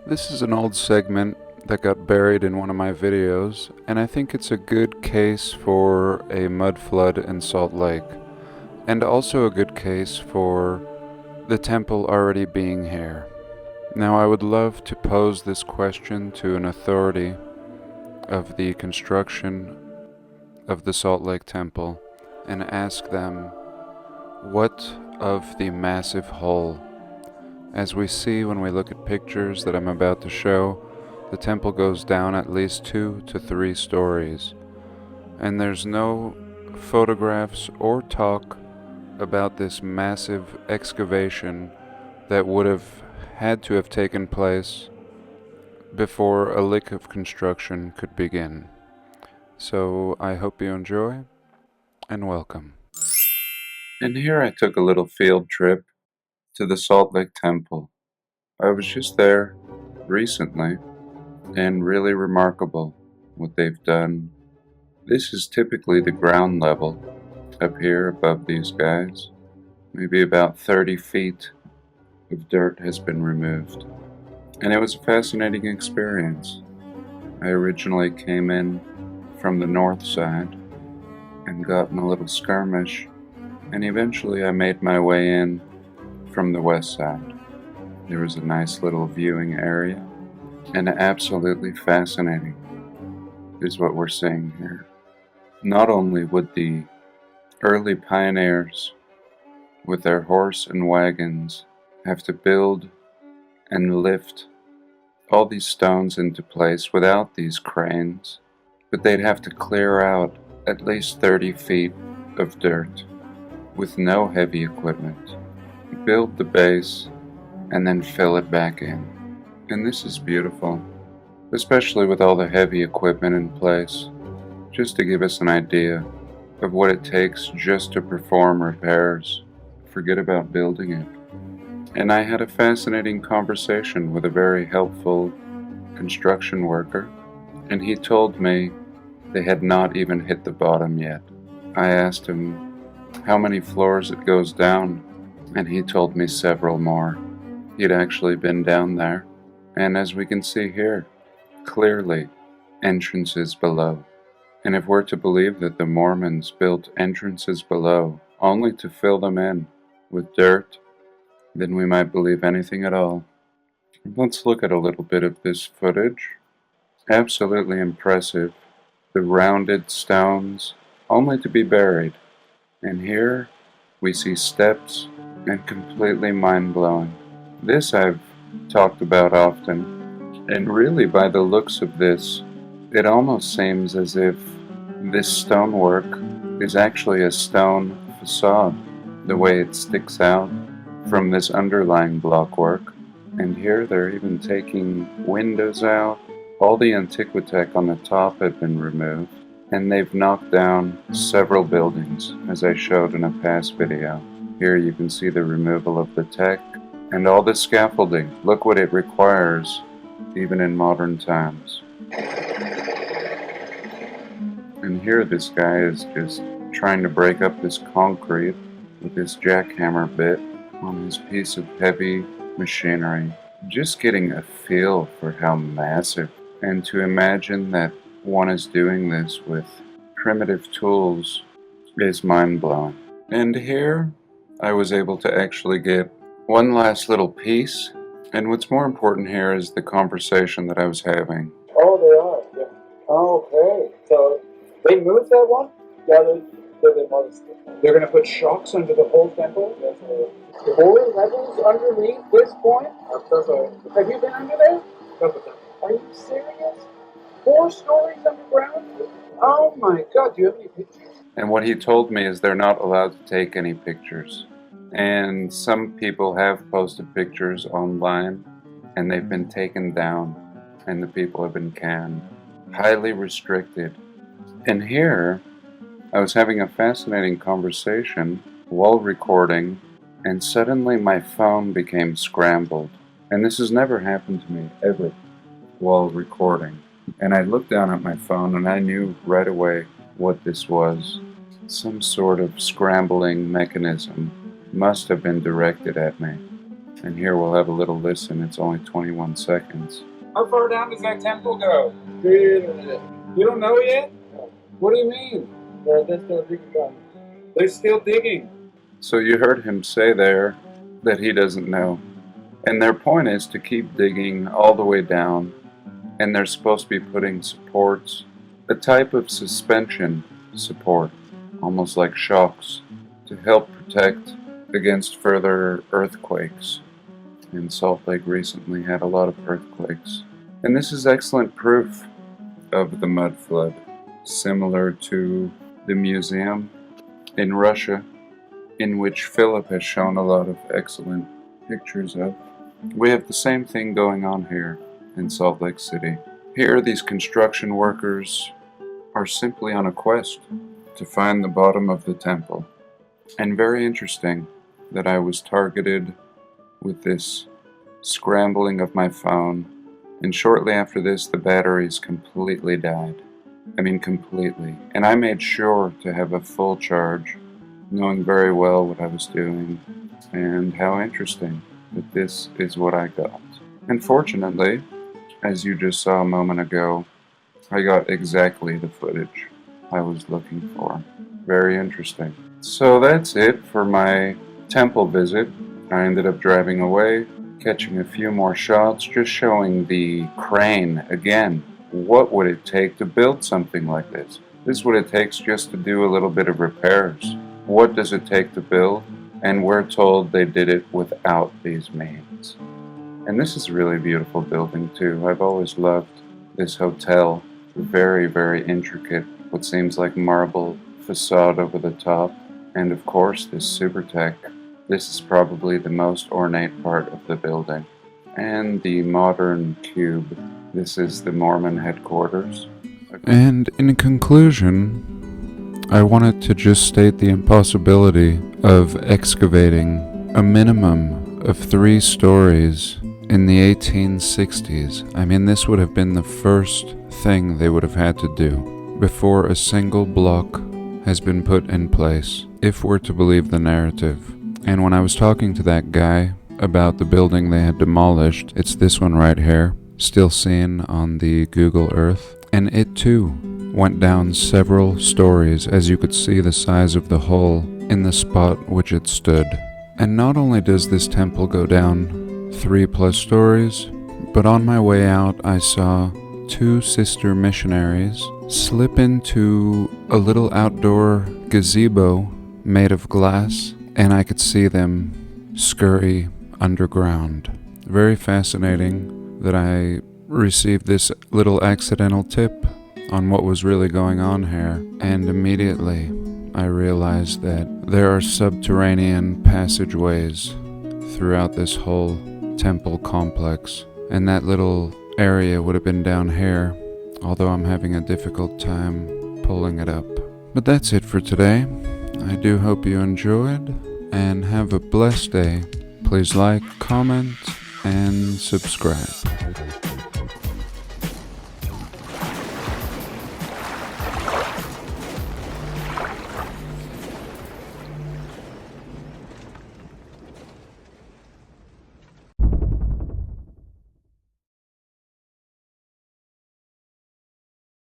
This is an old segment that got buried in one of my videos, and I think it's a good case for a mud flood in Salt Lake, and also a good case for the temple already being here. Now, I would love to pose this question to an authority of the construction of the Salt Lake Temple and ask them, what of the massive hole? As we see when we look at pictures that I'm about to show, the temple goes down at least 2 to 3 stories, and there's no photographs or talk about this massive excavation that would have had to have taken place before a lick of construction could begin. So I hope you enjoy, and welcome. And here I took a little field trip to the Salt Lake Temple. I was just there recently, and really remarkable what they've done. This is typically the ground level up here above these guys. Maybe about 30 feet of dirt has been removed. And it was a fascinating experience. I originally came in from the north side and got in a little skirmish, and eventually I made my way in from the west side. There was a nice little viewing area, and absolutely fascinating is what we're seeing here. Not only would the early pioneers with their horse and wagons have to build and lift all these stones into place without these cranes, but they'd have to clear out at least 30 feet of dirt with no heavy equipment, build the base, and then fill it back in. And this is beautiful, especially with all the heavy equipment in place, just to give us an idea of what it takes just to perform repairs. Forget about building it. And I had a fascinating conversation with a very helpful construction worker, and he told me they had not even hit the bottom yet. I asked him how many floors it goes down, and he told me several more. He'd actually been down there, and as we can see here, clearly entrances below. And if we're to believe that the Mormons built entrances below only to fill them in with dirt, then we might believe anything at all. Let's look at a little bit of this footage. Absolutely impressive. The rounded stones, only to be buried. And here we see steps, and completely mind-blowing. This I've talked about often, and really by the looks of this, it almost seems as if this stonework is actually a stone facade, the way it sticks out from this underlying blockwork. And here they're even taking windows out. All the antiquitech on the top had been removed, and they've knocked down several buildings, as I showed in a past video. Here you can see the removal of the tech and all the scaffolding. Look what it requires, even in modern times. And here this guy is just trying to break up this concrete with this jackhammer bit on this piece of heavy machinery. Just getting a feel for how massive, and to imagine that one is doing this with primitive tools is mind-blowing. And here I was able to actually get one last little piece, and what's more important here is the conversation that I was having. Oh, they are, yeah. Oh, okay. So they moved that one? Yeah, they must. They're going to put shocks under the whole temple? Yes, 4 levels underneath this point? Have you been under there? Are you serious? 4 stories underground? Oh my God, do you have any pictures? And what he told me is they're not allowed to take any pictures. And some people have posted pictures online, and they've been taken down, and the people have been canned. Highly restricted. And here, I was having a fascinating conversation while recording, and suddenly my phone became scrambled. And this has never happened to me, ever, while recording. And I looked down at my phone, and I knew right away what this was. Some sort of scrambling mechanism must have been directed at me. And here we'll have a little listen. It's only 21 seconds. How far down does that temple go? You don't know yet? What do you mean? They're still digging down. They're still digging. So you heard him say there that he doesn't know. And their point is to keep digging all the way down. And they're supposed to be putting supports, a type of suspension support, almost like shocks, to help protect against further earthquakes. And Salt Lake recently had a lot of earthquakes. And this is excellent proof of the mud flood, similar to the museum in Russia, in which Philip has shown a lot of excellent pictures of. We have the same thing going on here in Salt Lake City. Here, these construction workers are simply on a quest to find the bottom of the temple. And very interesting that I was targeted with this scrambling of my phone, and shortly after this the batteries completely died. I mean completely. And I made sure to have a full charge, knowing very well what I was doing, and how interesting that this is what I got. And fortunately, as you just saw a moment ago, I got exactly the footage I was looking for. Very interesting. So that's it for my temple visit. I ended up driving away, catching a few more shots, just showing the crane again. What would it take to build something like this? This is what it takes just to do a little bit of repairs. What does it take to build? And we're told they did it without these means. And this is a really beautiful building too. I've always loved this hotel. Very, very intricate, what seems like marble facade over the top. And of course this super tech. This is probably the most ornate part of the building. And the modern cube. This is the Mormon headquarters. And in conclusion, I wanted to just state the impossibility of excavating a minimum of 3 stories in the 1860s. I mean, this would have been the first thing they would have had to do before a single block has been put in place, if we're to believe the narrative. And when I was talking to that guy about the building they had demolished, it's this one right here, still seen on the Google Earth, and it too went down several stories, as you could see the size of the hole in the spot which it stood. And not only does this temple go down 3+ stories, but on my way out I saw 2 sister missionaries slip into a little outdoor gazebo made of glass, and I could see them scurry underground. Very fascinating that I received this little accidental tip on what was really going on here, and immediately I realized that there are subterranean passageways throughout this whole temple complex, and that little area would have been down here, although I'm having a difficult time pulling it up. But that's it for today. I do hope you enjoyed, and have a blessed day. Please like, comment, and subscribe.